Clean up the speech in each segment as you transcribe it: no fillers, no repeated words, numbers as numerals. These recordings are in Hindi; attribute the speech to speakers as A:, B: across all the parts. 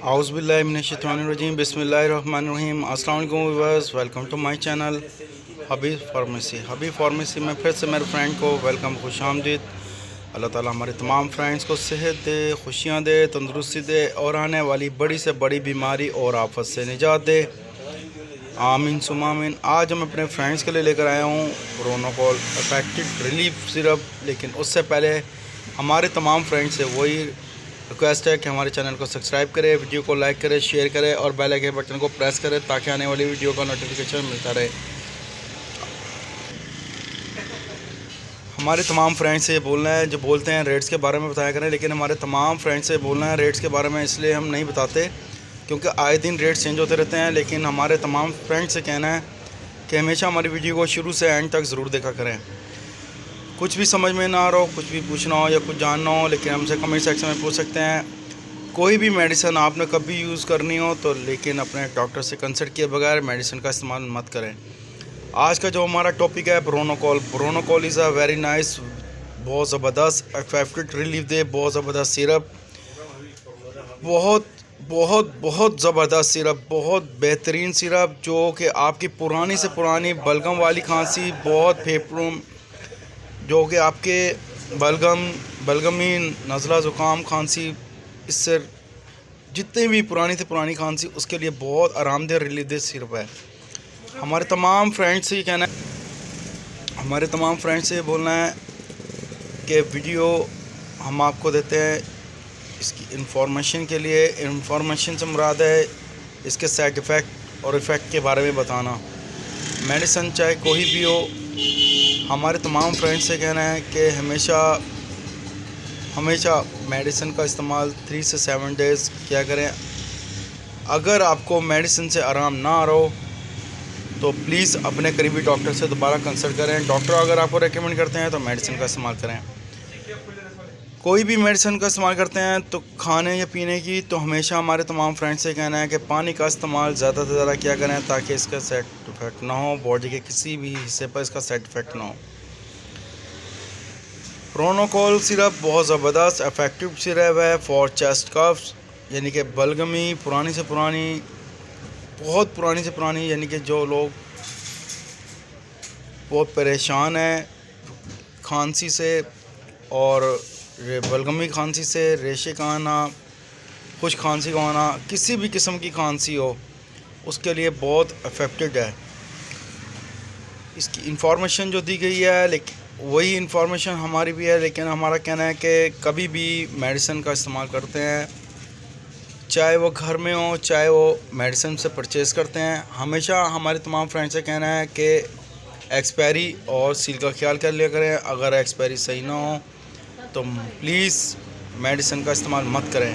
A: औज़ुबिल्लाहिमिनश्शैतानिर्रजीम बिस्मिल्लाहिर्रहमानिर्रहीम। अस्सलाम वालेकुम viewers, welcome to my channel Habib pharmacy में फिर से मेरे फ्रेंड को वेलकम, खुश आमदीद। अल्लाह ताला हमारे तमाम फ्रेंड्स को सेहत दे, खुशियाँ दे, तंदुरुस्ती दे और आने वाली बड़ी से बड़ी बीमारी और आफत से निजात दे, आमीन सुम्मा आमीन। आज हम अपने फ्रेंड्स के लिए लेकर आया हूँ रोनोकॉल इफेक्टिव रिलीफ सिरप। लेकिन उससे पहले हमारे तमाम फ्रेंड्स से वही रिक्वेस्ट है कि हमारे चैनल को सब्सक्राइब करें, वीडियो को लाइक करें, शेयर करें और बेल आइकन बटन को प्रेस करें ताकि आने वाली वीडियो का नोटिफिकेशन मिलता रहे। हमारे तमाम फ्रेंड्स से बोलना है, जो बोलते हैं रेट्स के बारे में बताया करें, लेकिन हमारे तमाम फ्रेंड्स से बोलना है रेट्स के बारे में इसलिए हम नहीं बताते क्योंकि आए दिन रेट्स चेंज होते रहते हैं। लेकिन हमारे तमाम फ्रेंड्स से कहना है कि हमेशा हमारी वीडियो को शुरू से एंड तक ज़रूर देखा करें। कुछ भी समझ में ना आ रहा हो, कुछ भी पूछना हो या कुछ जानना हो, लेकिन हमसे कमेंट सेक्शन में पूछ सकते हैं। कोई भी मेडिसिन आपने कभी यूज़ करनी हो तो लेकिन अपने डॉक्टर से कंसल्ट किए बगैर मेडिसिन का इस्तेमाल मत करें। आज का जो हमारा टॉपिक है ब्रोनोकॉल। ब्रोनोकॉल इज़ अ वेरी नाइस, बहुत ज़बरदस्त इफेक्टिव रिलीफ दे, बहुत ज़बरदस्त सिरप, बहुत बहुत बहुत ज़बरदस्त सिरप, बहुत बेहतरीन सिरप जो कि आपकी पुरानी से पुरानी बलगम वाली खांसी, बहुत फेफड़ों जो कि आपके बलगमी नज़ला ज़ुकाम खांसी, इससे जितने भी पुरानी से पुरानी खांसी उसके लिए बहुत आरामदेह रिलीफ दे सिरप है। हमारे तमाम फ्रेंड्स से कहना है, हमारे तमाम फ्रेंड्स से बोलना है कि वीडियो हम आपको देते हैं इसकी इंफॉर्मेशन के लिए। इंफॉर्मेशन से मुराद है इसके साइड इफ़ेक्ट और इफ़ेक्ट के बारे में बताना। मेडिसिन चाहे कोई भी हो, हमारे तमाम फ्रेंड्स से कहना है कि हमेशा मेडिसिन का इस्तेमाल 3 से 7 डेज़ किया करें। अगर आपको मेडिसिन से आराम ना आ रहा हो तो प्लीज़ अपने करीबी डॉक्टर से दोबारा कंसल्ट करें। डॉक्टर अगर आपको रेकमेंड करते हैं तो मेडिसिन का इस्तेमाल करें। कोई भी मेडिसिन का इस्तेमाल करते हैं तो खाने या पीने की, तो हमेशा हमारे तमाम फ्रेंड्स से कहना है कि पानी का इस्तेमाल ज़्यादा से ज़्यादा किया करें ताकि इसका साइड इफ़ेक्ट ना हो, बॉडी के किसी भी हिस्से पर इसका साइड इफ़ेक्ट ना हो। ब्रोनोकॉल सिरप बहुत ज़बरदस्त इफेक्टिव सिरप है फॉर चेस्ट कफ्स, यानी कि बलगमी पुरानी से पुरानी, बहुत पुरानी से पुरानी, यानी कि जो लोग बहुत परेशान हैं खांसी से और बलगमी खांसी से, रेशे का आना, खुश खांसी का आना, किसी भी किस्म की खांसी हो उसके लिए बहुत इफेक्टिव है। इसकी इंफॉर्मेशन जो दी गई है लेकिन वही इंफॉर्मेशन हमारी भी है, लेकिन हमारा कहना है कि कभी भी मेडिसिन का इस्तेमाल करते हैं, चाहे वो घर में हो चाहे वो मेडिसिन से परचेज़ करते हैं, हमेशा हमारे तमाम फ्रेंड्स से कहना है कि एक्सपायरी और सील का ख्याल कर लिया करें। अगर एक्सपायरी सही ना हो तो प्लीज़ मेडिसिन का इस्तेमाल मत करें।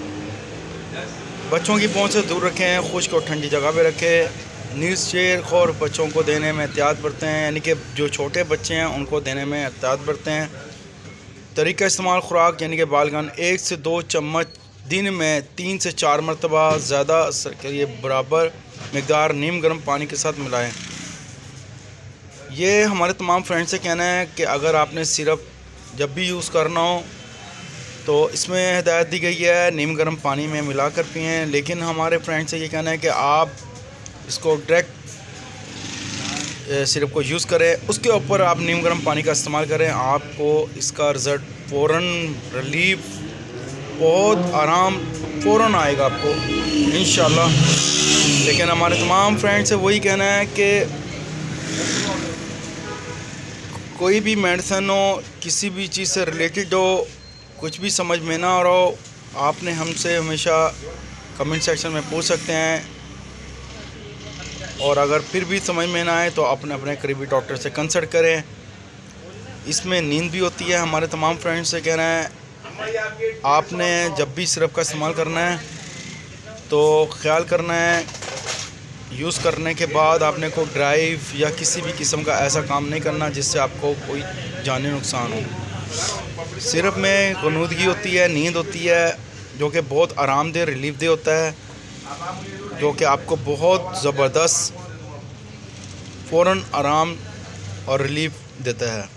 A: बच्चों की पहुंच से दूर रखें, खुश्क और ठंडी जगह पे रखें। नीज शेर और बच्चों को देने में एहतियात बरतें, यानी कि जो छोटे बच्चे हैं उनको देने में एहतियात बरतें हैं। तरीका इस्तेमाल खुराक, यानी कि बालगन 1 से 2 चम्मच दिन में 3 से 4 मरतबा, ज़्यादा असर के लिए बराबर मकदार नीम गर्म पानी के साथ मिलाएं। ये हमारे तमाम फ्रेंड्स से कहना है कि अगर आपने सिरप जब भी यूज़ करना हो तो इसमें हिदायत दी गई है नीम गर्म पानी में मिलाकर पिएं। लेकिन हमारे फ्रेंड्स से ये कहना है कि आप इसको डायरेक्ट सिरप को यूज़ करें, उसके ऊपर आप नीम गर्म पानी का इस्तेमाल करें, आपको इसका रिज़ल्ट फ़ौरन रिलीफ, बहुत आराम फ़ौरन आएगा आपको इंशाल्लाह। लेकिन हमारे तमाम फ्रेंड्स से वही कहना है कि कोई भी मेडिसिन हो, किसी भी चीज़ से रिलेटेड हो, कुछ भी समझ में ना आ रहा हो, आपने हमसे हमेशा कमेंट सेक्शन में पूछ सकते हैं। और अगर फिर भी समझ में ना आए तो अपने करीबी डॉक्टर से कंसल्ट करें। इसमें नींद भी होती है। हमारे तमाम फ्रेंड्स से कहना है आपने जब भी सिरप का इस्तेमाल करना है तो ख्याल करना है यूज़ करने के बाद आपने को ड्राइव या किसी भी किस्म का ऐसा काम नहीं करना जिससे आपको कोई जानी नुकसान हो। सिरप में गनूदगी होती है, नींद होती है, जो कि बहुत आरामदेह रिलीफ दे होता है, जो कि आपको बहुत ज़बरदस्त फ़ौरन आराम और रिलीफ देता है।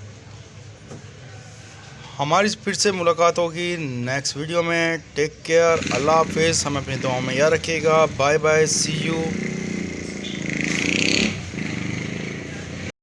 A: हमारी फिर से मुलाकात होगी नेक्स्ट वीडियो में। टेक केयर, अल्लाह हाफिज़। हमें अपनी दुआओं में याद रखिएगा। Bye bye, see you.